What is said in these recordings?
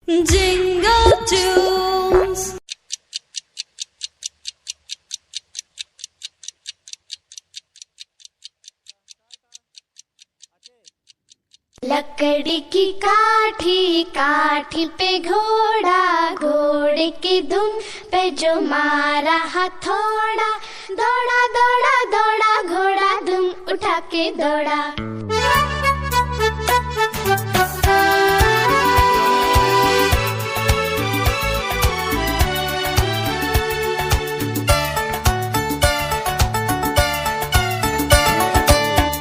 Jingle tunes. लकड़ी की काठी, काठी पे घोड़ा, घोड़े की धुन पे जो मारा हथौड़ा, दौड़ा दौड़ा दौड़ा घोड़ा धुम उठा के दौड़ा।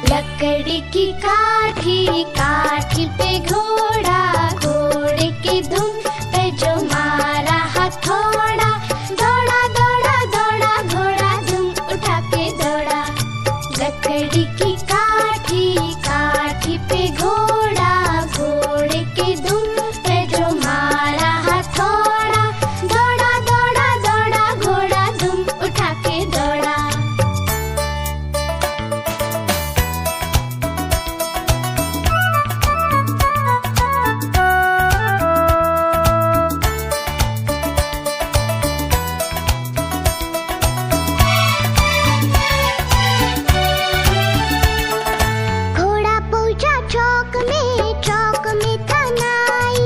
लकड़ी की काठी, काठी पे घोड़ा, घोड़े की धुन पे जो मारा हथौड़ा, दौड़ा दौड़ा दौड़ा घोड़ा धुम उठा के दौड़ा। लकड़ी की काठी, काठी पे घोड़ा, घोड़े की धुन पे जो मारा हथौड़ा, दौड़ा दौड़ा दौड़ा घोड़ा धुम उठा के दौड़ा। घोड़ा पहुंचा चौक में था नाई,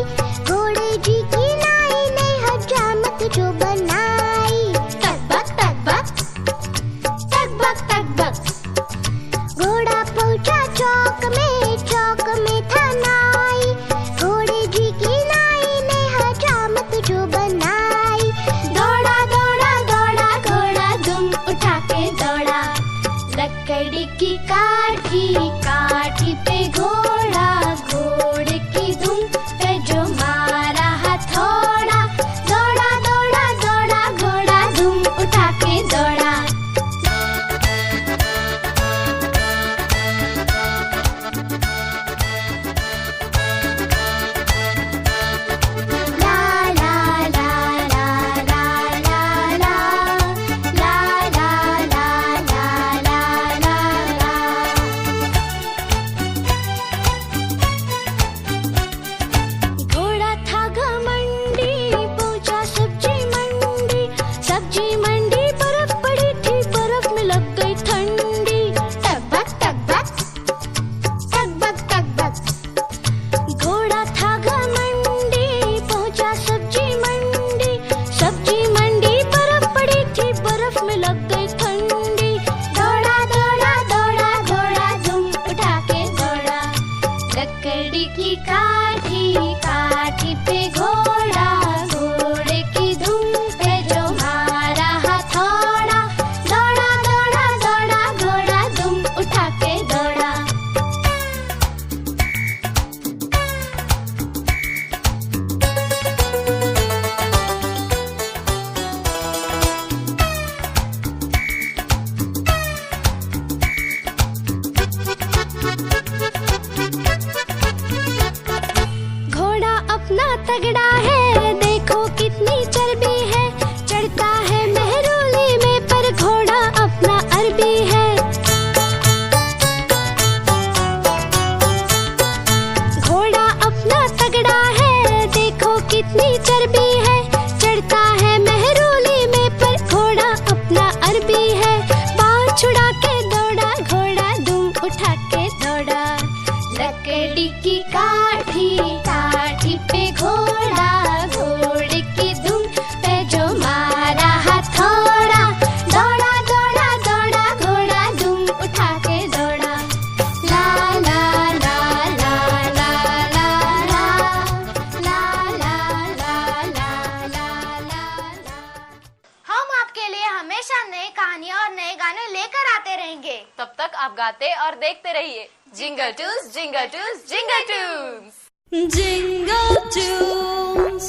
घोड़े जी की नाई ने हजामत जो बनाई। तक बक घोड़ा पहुंचा चौक में था नाई, घोड़े जी की नाई ने हजामत जो बनाई। दौड़ा दौड़ा दौड़ा घोड़ा धुम उठा के दौड़ा। लकड़ी की काठी, काठी पे घोड़ा, घोड़े की धुन पे जो मारा हथौड़ा, दौड़ा दौड़ा दौड़ा घोड़ा धुम उठा के दौड़ा। ला ला ला ला ला ला ला, ला ला ला ला ला ला ला। घोड़ा था घमंडी, पहुंचा सब्जी मंडी, सब्जी मंडी बर्फ पड़ी थी, बर्फ में लग गई ठंडी। टक बक घोड़ा था घमंडी, पहुंचा सब्जी मंडी, सब्जी मंडी बर्फ पड़ी थी, बर्फ में लग गई ठंडी। दौड़ा दौड़ा दौड़ा घोड़ा धुम उठा के दौड़ा। लकड़ी की काठी, काठी पे घोड़ा, घोड़े की धुन पे जो मारा हथौड़ा, दौड़ा दौड़ा दौड़ा घोड़ा धुम उठा के दौड़ा। घोड़ा अपना तगड़ा है, देखो कितनी चर्बी है, चढ़ता है मेहरोली में पर घोड़ा अपना अरबी है। घोड़ा अपना तगड़ा है, देखो कितनी चर्बी है, चढ़ता है मेहरोली में पर घोड़ा अपना अरबी है। पाँव छुड़ा के दौड़ा घोड़ा धूम उठा के दौड़ा। लकड़ी की काठी, काठी पे घोड़ा, घोड़े की धुन पे जो मारा हथौड़ा, दौड़ा दौड़ा दौड़ा घोड़ा धूम उठा के दौड़ा। ला ला ला ला ला ला ला, ला ला ला ला ला ला। हम आपके लिए हमेशा नई कहानियाँ और नए गाने लेकर आते रहेंगे। तब तक आप गाते और देखते रहिए jingle Toons, jingle Toons, jingle Toons. Jingle tunes.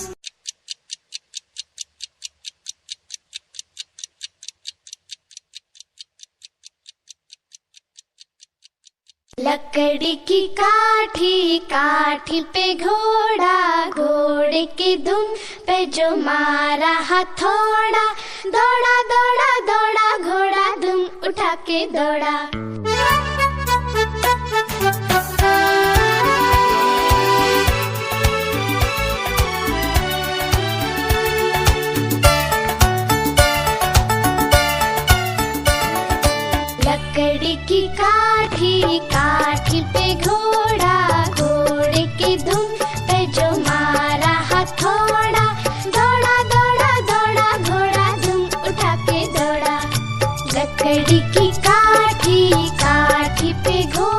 लकड़ी की काठी, काठी पे घोड़ा, घोड़े की धुन पे जो मारा हथौड़ा, दौड़ा दौड़ा दौड़ा घोड़ा धुम उठा के दौड़ा। लकड़ी की काठी, काठी पे घोड़ा, घोड़े की धुन पे जो मारा हथौड़ा, दौड़ा दौड़ा दौड़ा घोड़ा धुम उठा के दौड़ा। लकड़ी की काठी, काठी पे घोड़ा।